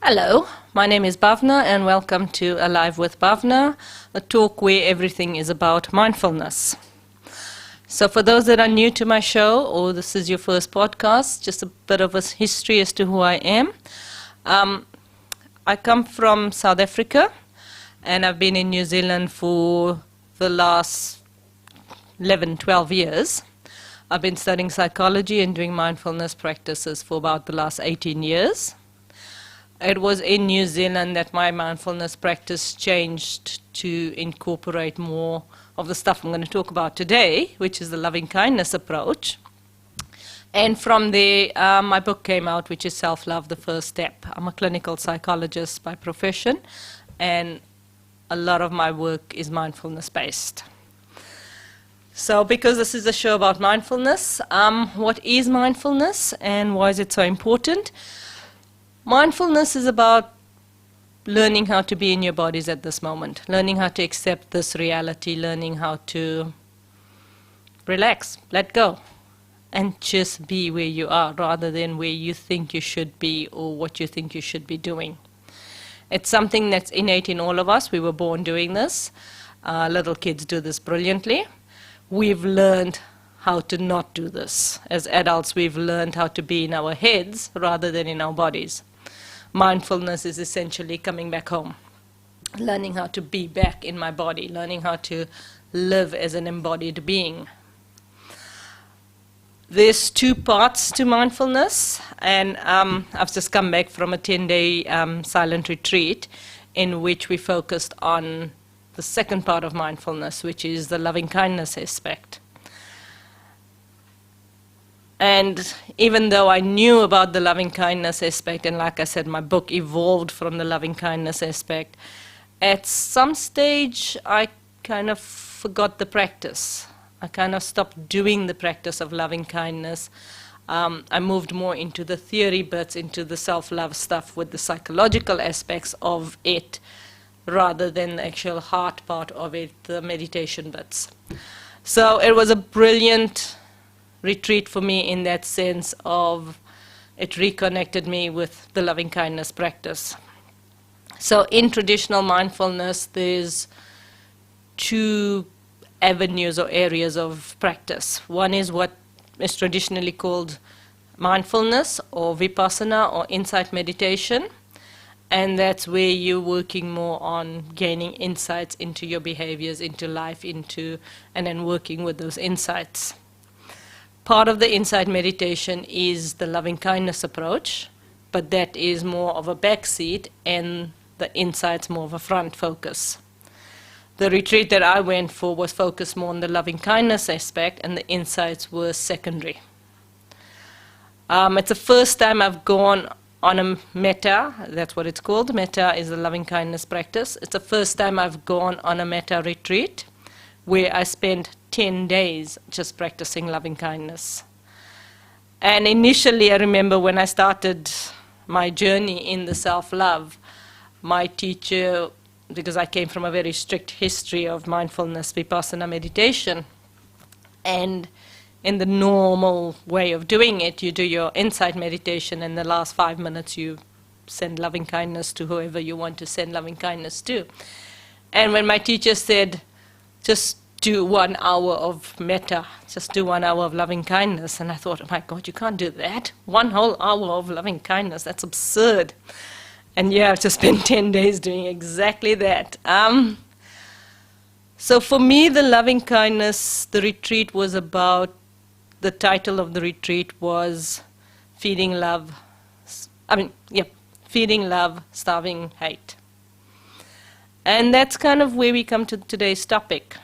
Hello, my name is Bhavna and welcome to Alive with Bhavna, a talk where everything is about mindfulness. So for those that are new to my show or this is your first podcast, just a bit of a history as to who I am. I come from South Africa and I've been in New Zealand for the last 11, 12 years. I've been studying psychology and doing mindfulness practices for about the last 18 years. It was in New Zealand that my mindfulness practice changed to incorporate more of the stuff I'm going to talk about today, which is the loving kindness approach. And from there, my book came out, which is Self-Love, the First Step. I'm a clinical psychologist by profession, and a lot of my work is mindfulness-based. So because this is a show about mindfulness, what is mindfulness and why is it so important? Mindfulness is about learning how to be in your bodies at this moment, learning how to accept this reality, learning how to relax, let go, and just be where you are rather than where you think you should be or what you think you should be doing. It's something that's innate in all of us. We were born doing this. Little kids do this brilliantly. We've learned how to not do this. As adults, we've learned how to be in our heads rather than in our bodies. Mindfulness is essentially coming back home, learning how to be back in my body, learning how to live as an embodied being. There's two parts to mindfulness, and I've just come back from a 10-day silent retreat in which we focused on the second part of mindfulness, which is the loving kindness aspect. And even though I knew about the loving kindness aspect, and like I said, my book evolved from the loving kindness aspect, at some stage I kind of forgot the practice. I kind of stopped doing the practice of loving kindness. I moved more into the theory bits, into the self-love stuff with the psychological aspects of it, rather than the actual heart part of it, the meditation bits. So it was a brilliant retreat for me in that sense of it reconnected me with the loving kindness practice. So in traditional mindfulness, there's two avenues or areas of practice. One is what is traditionally called mindfulness or vipassana or insight meditation. And that's where you're working more on gaining insights into your behaviors, into life, and then working with those insights. Part of the insight meditation is the loving kindness approach, but that is more of a backseat and the insight's more of a front focus. The retreat that I went for was focused more on the loving kindness aspect, and the insights were secondary. It's the first time I've gone on a metta, that's what it's called. Metta is the loving kindness practice. It's the first time I've gone on a metta retreat where I spent 10 days just practicing loving kindness. And initially, I remember when I started my journey in the self-love, my teacher, because I came from a very strict history of mindfulness, vipassana meditation, and in the normal way of doing it, you do your insight meditation, and the last 5 minutes you send loving kindness to whoever you want to send loving kindness to. And when my teacher said, just do 1 hour of metta, just do 1 hour of loving kindness, and I thought, oh my God, you can't do that. 1 whole hour of loving kindness, that's absurd. And yeah, I've just spent 10 days doing exactly that. So for me, the loving kindness, the retreat was about, the title of the retreat was Feeding Love, Feeding Love, Starving Hate. And that's kind of where we come to today's topic.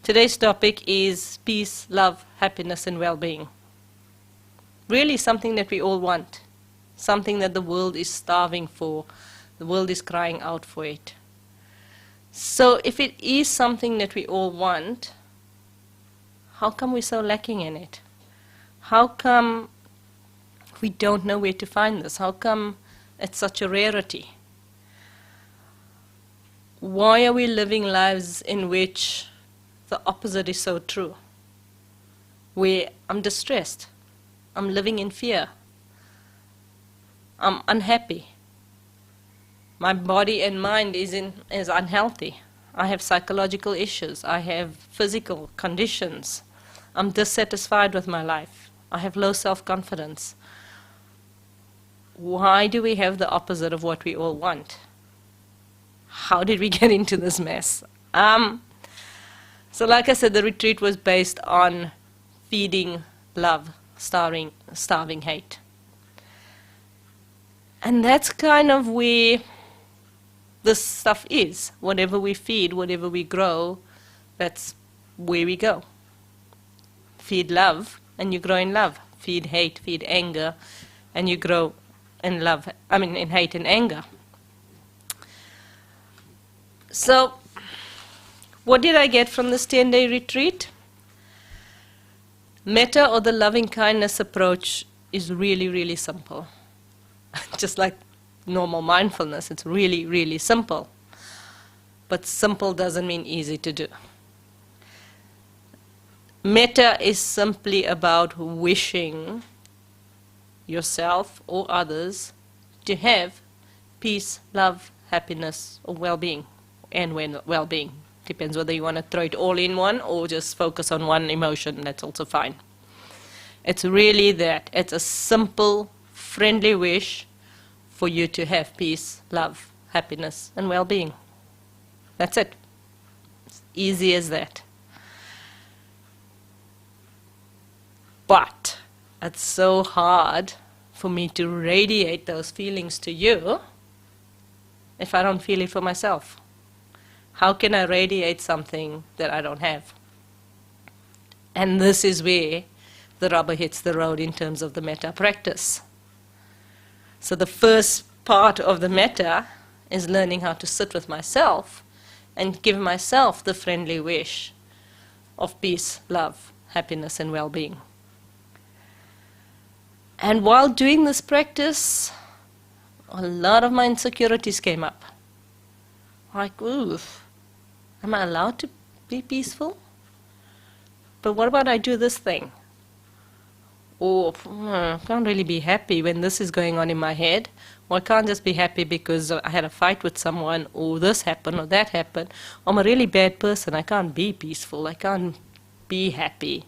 Today's topic is peace, love, happiness, and well-being. Really something that we all want, something that the world is starving for, the world is crying out for it. So if it is something that we all want, how come we're so lacking in it? How come we don't know where to find this? How come it's such a rarity? Why are we living lives in which the opposite is so true? Where I'm distressed, I'm living in fear, I'm unhappy, My body and mind is unhealthy. I have psychological issues. I have physical conditions. I'm dissatisfied with my life. I have low self-confidence. Why do we have the opposite of what we all want? How did we get into this mess? So like I said, the retreat was based on feeding love, starving hate. And that's kind of where this stuff is. Whatever we feed, whatever we grow, that's where we go. Feed love, and you grow in love. Feed hate, feed anger, and you grow in in hate and anger. So, what did I get from this 10-day retreat? Metta, or the loving kindness approach, is really, really simple. Just like normal mindfulness, it's really, really simple. But simple doesn't mean easy to do. Metta is simply about wishing yourself or others to have peace, love, happiness, or well-being. And well-being. Depends whether you want to throw it all in one or just focus on one emotion, that's also fine. It's really that. It's a simple, friendly wish for you to have peace, love, happiness, and well-being. That's it. It's easy as that. But it's so hard for me to radiate those feelings to you if I don't feel it for myself. How can I radiate something that I don't have? And this is where the rubber hits the road in terms of the metta practice. So the first part of the metta is learning how to sit with myself and give myself the friendly wish of peace, love, happiness, and well-being. And while doing this practice, a lot of my insecurities came up. Like, ooh, am I allowed to be peaceful? But what about I do this thing? Or I can't really be happy when this is going on in my head. Or I can't just be happy because I had a fight with someone, or this happened, or that happened. Or I'm a really bad person. I can't be peaceful. I can't be happy.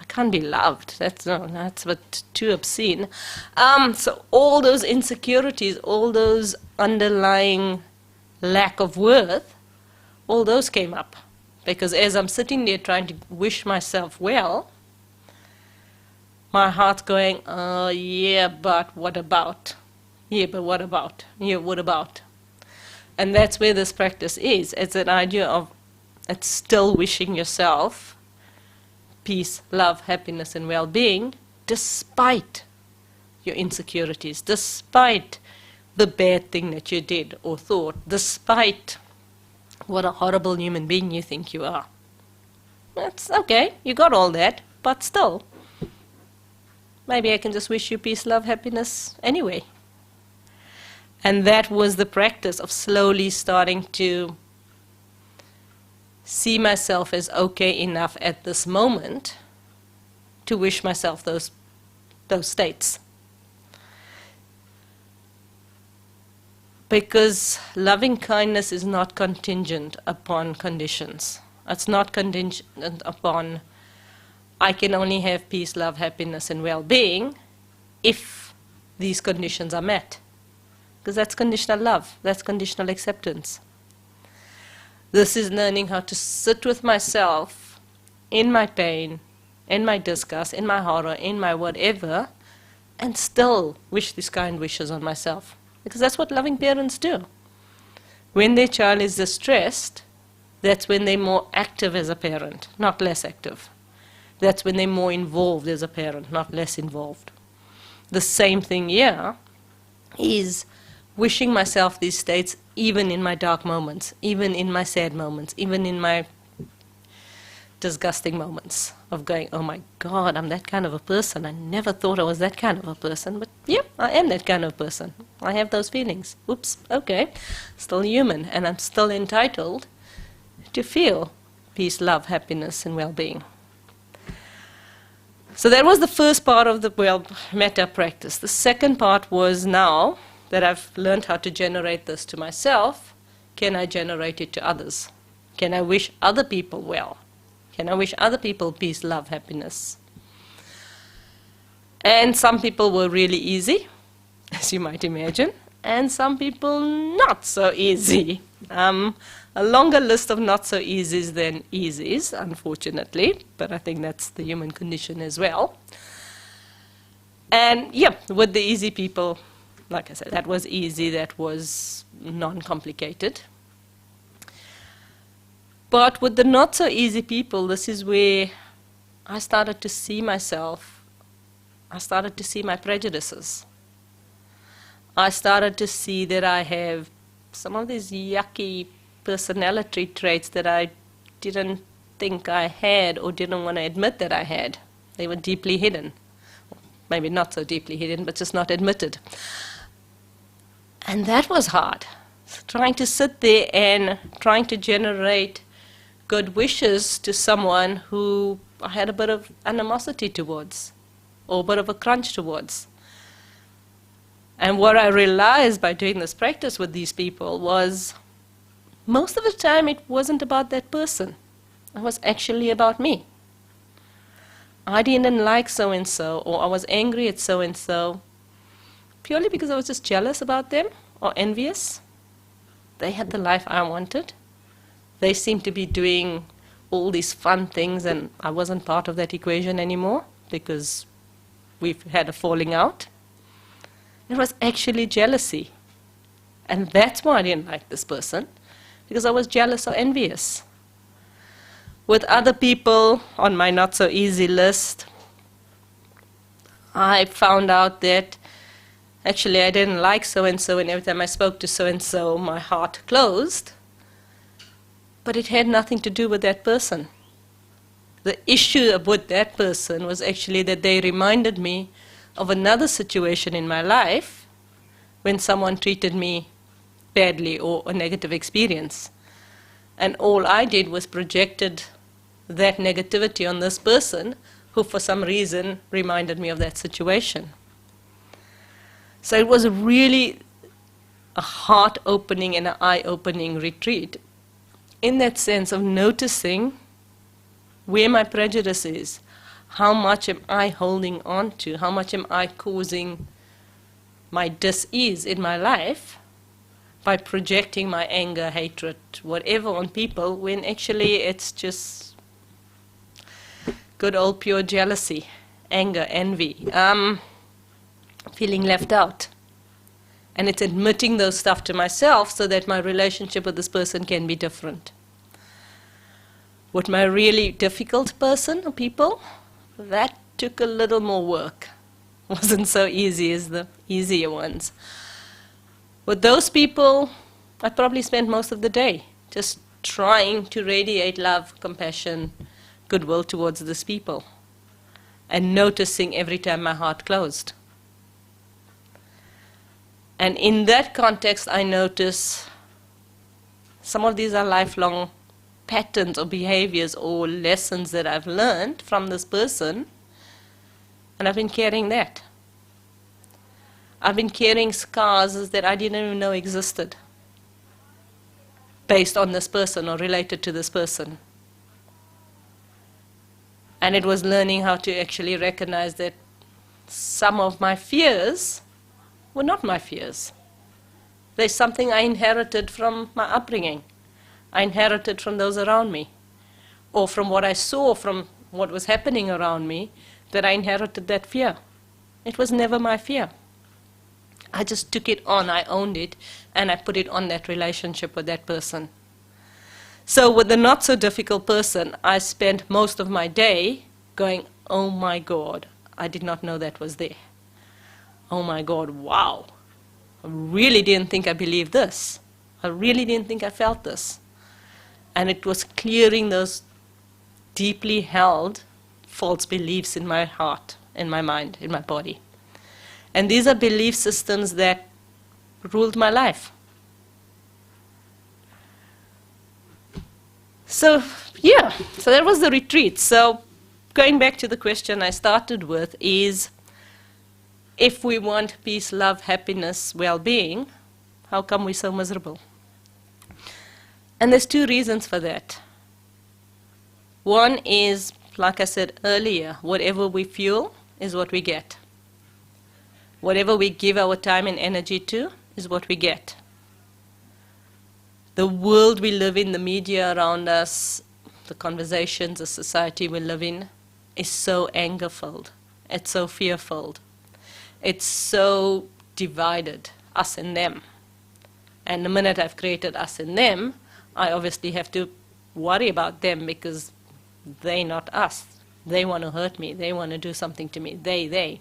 I can't be loved. That's too obscene. So all those insecurities, all those underlying lack of worth, all those came up. Because as I'm sitting there trying to wish myself well, my heart's going, yeah, but what about? Yeah, but what about? Yeah, what about? And that's where this practice is. It's an idea of, it's still wishing yourself peace, love, happiness, and well-being, despite your insecurities, despite the bad thing that you did or thought, despite what a horrible human being you think you are. That's okay, you got all that, but still, maybe I can just wish you peace, love, happiness anyway. And that was the practice of slowly starting to see myself as okay enough at this moment to wish myself those states. Because loving kindness is not contingent upon conditions. It's not contingent upon I can only have peace, love, happiness, and well-being if these conditions are met. Because that's conditional love, that's conditional acceptance. This is learning how to sit with myself in my pain, in my disgust, in my horror, in my whatever, and still wish these kind wishes on myself. Because that's what loving parents do. When their child is distressed, that's when they're more active as a parent, not less active. That's when they're more involved as a parent, not less involved. The same thing here is wishing myself these states even in my dark moments, even in my sad moments, even in my disgusting moments of going, oh my God, I'm that kind of a person. I never thought I was that kind of a person, but yeah, I am that kind of person. I have those feelings. Oops, okay, still human, and I'm still entitled to feel peace, love, happiness, and well-being. So that was the first part of the metta practice. The second part was now that I've learned how to generate this to myself, can I generate it to others? Can I wish other people well? Can I wish other people peace, love, happiness? And some people were really easy, as you might imagine, and some people not so easy. A longer list of not so easies than easies, unfortunately, but I think that's the human condition as well. And yeah, with the easy people, like I said, that was easy, that was non-complicated. But with the not so easy people, this is where I started to see myself, I started to see my prejudices. I started to see that I have some of these yucky personality traits that I didn't think I had or didn't want to admit that I had. They were deeply hidden. Maybe not so deeply hidden, but just not admitted. And that was hard. So trying to sit there and trying to generate good wishes to someone who I had a bit of animosity towards, or a bit of a crunch towards. And what I realized by doing this practice with these people was most of the time it wasn't about that person. It was actually about me. I didn't like so-and-so, or I was angry at so-and-so purely because I was just jealous about them or envious. They had the life I wanted. They seemed to be doing all these fun things, and I wasn't part of that equation anymore because we've had a falling out. It was actually jealousy. And that's why I didn't like this person, because I was jealous or envious. With other people on my not so easy list, I found out that actually I didn't like so-and-so, and every time I spoke to so-and-so, my heart closed. But it had nothing to do with that person. The issue with that person was actually that they reminded me of another situation in my life when someone treated me badly or a negative experience. And all I did was projected that negativity on this person who for some reason reminded me of that situation. So it was really a heart-opening and an eye-opening retreat in that sense of noticing where my prejudice is. How much am I holding on to? How much am I causing my dis-ease in my life by projecting my anger, hatred, whatever on people, when actually it's just good old pure jealousy, anger, envy, feeling left out. And it's admitting those stuff to myself so that my relationship with this person can be different. With my really difficult person or people, that took a little more work. Wasn't so easy as the easier ones. With those people, I probably spent most of the day just trying to radiate love, compassion, goodwill towards these people, and noticing every time my heart closed. And in that context, I notice some of these are lifelong patterns or behaviors or lessons that I've learned from this person, and I've been carrying that. I've been carrying scars that I didn't even know existed based on this person or related to this person. And it was learning how to actually recognize that some of my fears were not my fears. There's something I inherited from my upbringing. I inherited from those around me, or from what I saw from what was happening around me, that I inherited that fear. It was never my fear. I just took it on, I owned it, and I put it on that relationship with that person. So with the not so difficult person, I spent most of my day going, oh my God, I did not know that was there. Oh my God, wow. I really didn't think I believed this. I really didn't think I felt this. And it was clearing those deeply held false beliefs in my heart, in my mind, in my body. And these are belief systems that ruled my life. So, yeah, so that was the retreat. So going back to the question I started with is, If we want peace, love, happiness, well-being, how come we're so miserable? And there's two reasons for that. One is, like I said earlier, whatever we fuel is what we get. Whatever we give our time and energy to is what we get. The world we live in, the media around us, the conversations, the society we live in, is so anger-filled. It's so fear-filled. It's so divided, us and them. And the minute I've created us and them, I obviously have to worry about them because they're not us. They want to hurt me. They want to do something to me. They.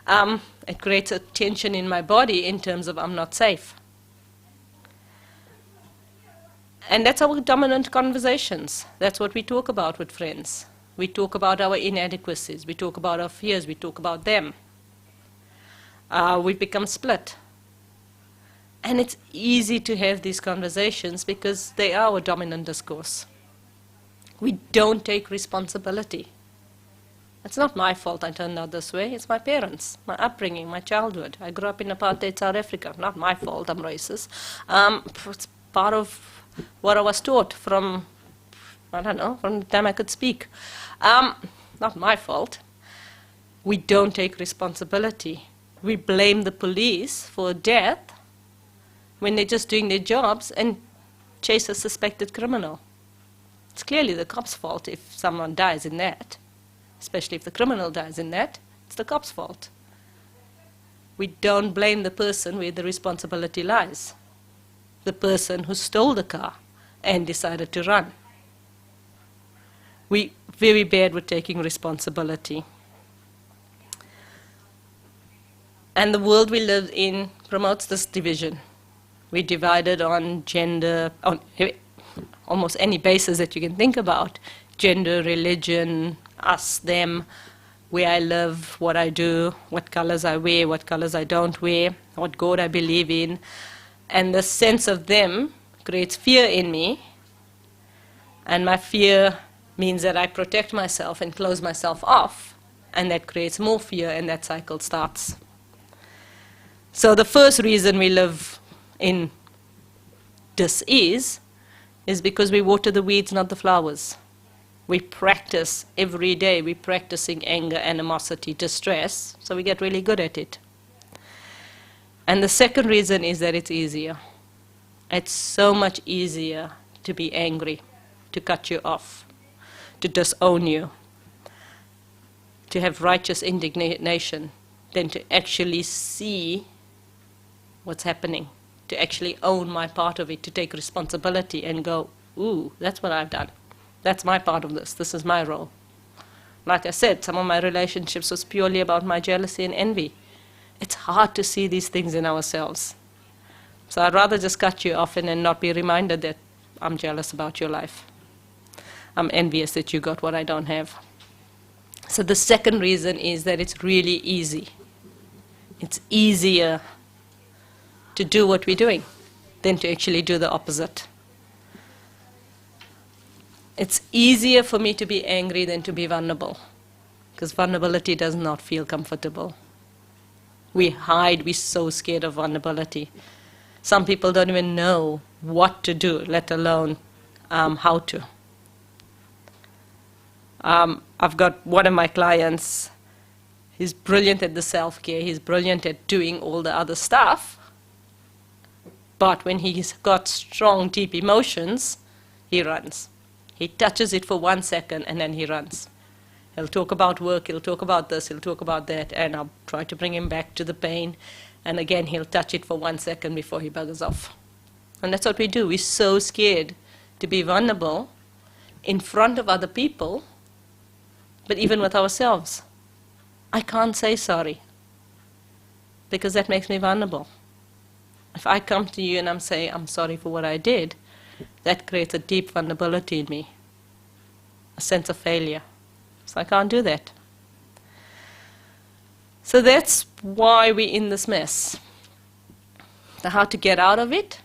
It creates a tension in my body in terms of I'm not safe. And that's our dominant conversations. That's what we talk about with friends. We talk about our inadequacies. We talk about our fears. We talk about them. We've become split. And it's easy to have these conversations because they are our dominant discourse. We don't take responsibility. It's not my fault I turned out this way. It's my parents, my upbringing, my childhood. I grew up in apartheid South Africa. Not my fault, I'm racist. It's part of what I was taught from, I don't know, from the time I could speak. Not my fault. We don't take responsibility. We blame the police for death when they're just doing their jobs and chase a suspected criminal. It's clearly the cop's fault if someone dies in that, especially if the criminal dies in that. It's the cop's fault. We don't blame the person where the responsibility lies. The person who stole the car and decided to run. We're very bad with taking responsibility. And the world we live in promotes this division. We're divided on gender, on almost any basis that you can think about. Gender, religion, us, them, where I live, what I do, what colors I wear, what colors I don't wear, what God I believe in. And the sense of them creates fear in me. And my fear means that I protect myself and close myself off. And that creates more fear, and that cycle starts. So the first reason we live in dis-ease is because we water the weeds, not the flowers. We practice every day. We're practicing anger, animosity, distress, so we get really good at it. And the second reason is that it's easier. It's so much easier to be angry, to cut you off, to disown you, to have righteous indignation than to actually see what's happening, to actually own my part of it, to take responsibility and go, ooh, that's what I've done. That's my part of this. This is my role. Like I said, some of my relationships was purely about my jealousy and envy. It's hard to see these things in ourselves. So I'd rather just cut you off and not be reminded that I'm jealous about your life. I'm envious that you got what I don't have. So the second reason is that it's really easy. It's easier to do what we're doing than to actually do the opposite. It's easier for me to be angry than to be vulnerable, because vulnerability does not feel comfortable. We hide, we're so scared of vulnerability. Some people don't even know what to do, let alone how to. I've got one of my clients, he's brilliant at the self-care, he's brilliant at doing all the other stuff, but when he's got strong, deep emotions, he runs. He touches it for 1 second and then he runs. He'll talk about work, he'll talk about this, he'll talk about that, and I'll try to bring him back to the pain. And again, he'll touch it for 1 second before he buggers off. And that's what we do. We're so scared to be vulnerable in front of other people, but even with ourselves. I can't say sorry, because that makes me vulnerable. If I come to you and I'm saying, I'm sorry for what I did, that creates a deep vulnerability in me, a sense of failure. So I can't do that. So that's why we're in this mess. So how to get out of it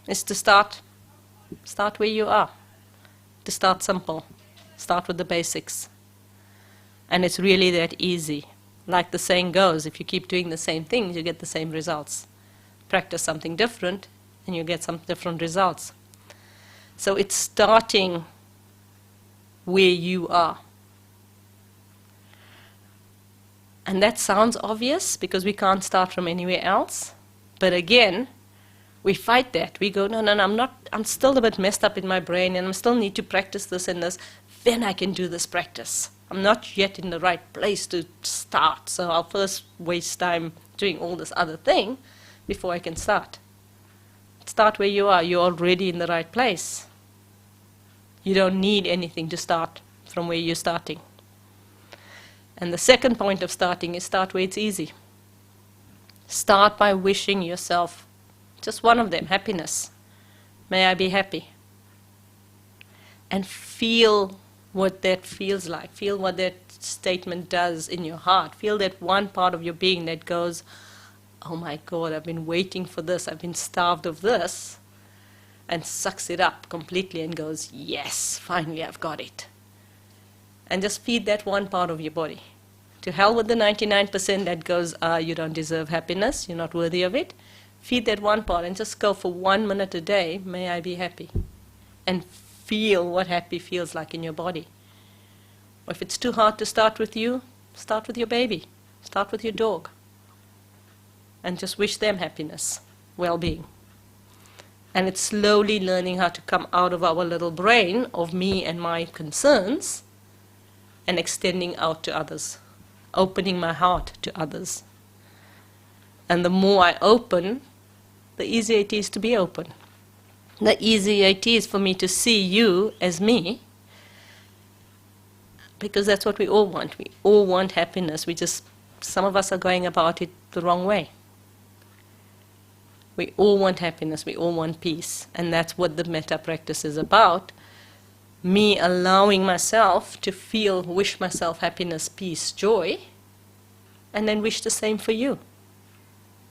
is to start where you are, to start simple, start with the basics. And it's really that easy. Like the saying goes, if you keep doing the same things, you get the same results. Practice something different, and you get some different results. So it's starting where you are. And that sounds obvious because we can't start from anywhere else. But again, we fight that. We go, no, I'm still a bit messed up in my brain and I still need to practice this and this. Then I can do this practice. I'm not yet in the right place to start. So I'll first waste time doing all this other thing before I can start. Start where you are. You're already in the right place. You don't need anything to start from where you're starting. And the second point of starting is start where it's easy. Start by wishing yourself just one of them, happiness. May I be happy. And feel what that feels like. Feel what that statement does in your heart. Feel that one part of your being that goes, oh my God, I've been waiting for this. I've been starved of this. And sucks it up completely and goes, yes, finally I've got it. And just feed that one part of your body. To hell with the 99% that goes, you don't deserve happiness, you're not worthy of it. Feed that one part and just go for 1 minute a day, may I be happy. And feel what happy feels like in your body. Or if it's too hard to start with you, start with your baby. Start with your dog. And just wish them happiness, well-being. And it's slowly learning how to come out of our little brain of me and my concerns and extending out to others, opening my heart to others. And the more I open, the easier it is to be open. The easier it is for me to see you as me, because that's what we all want. We all want happiness. Some of us are going about it the wrong way. We all want happiness, we all want peace. And that's what the metta practice is about. Me allowing myself to wish myself happiness, peace, joy, and then wish the same for you.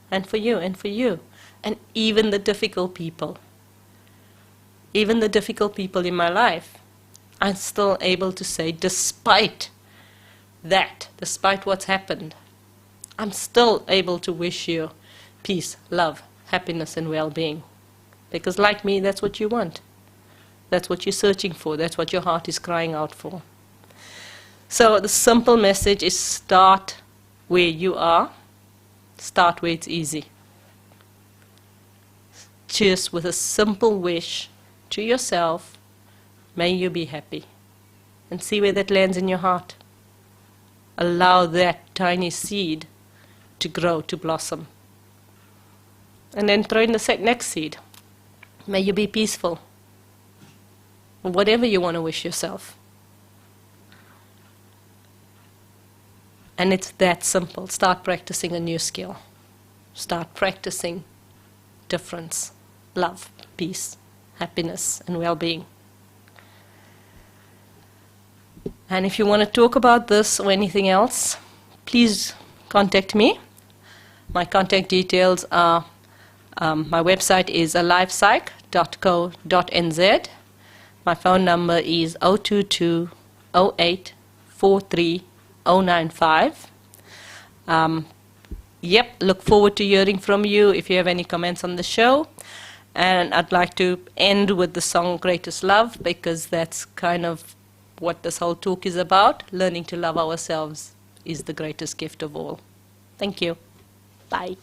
And for you, and for you. And even the difficult people. Even the difficult people in my life, I'm still able to say, despite that, despite what's happened, I'm still able to wish you peace, love, happiness and well-being. Because like me, that's what you want. That's what you're searching for. That's what your heart is crying out for. So the simple message is start where you are. Start where it's easy. Just with a simple wish to yourself, may you be happy. And see where that lands in your heart. Allow that tiny seed to grow, to blossom. And then throw in the next seed. May you be peaceful. Whatever you want to wish yourself. And it's that simple. Start practicing a new skill. Start practicing difference, love, peace, happiness, and well-being. And if you want to talk about this or anything else, please contact me. My contact details are my website is alivepsych.co.nz. My phone number is 022 08 43 095. Look forward to hearing from you if you have any comments on the show. And I'd like to end with the song Greatest Love, because that's kind of what this whole talk is about. Learning to love ourselves is the greatest gift of all. Thank you. Bye.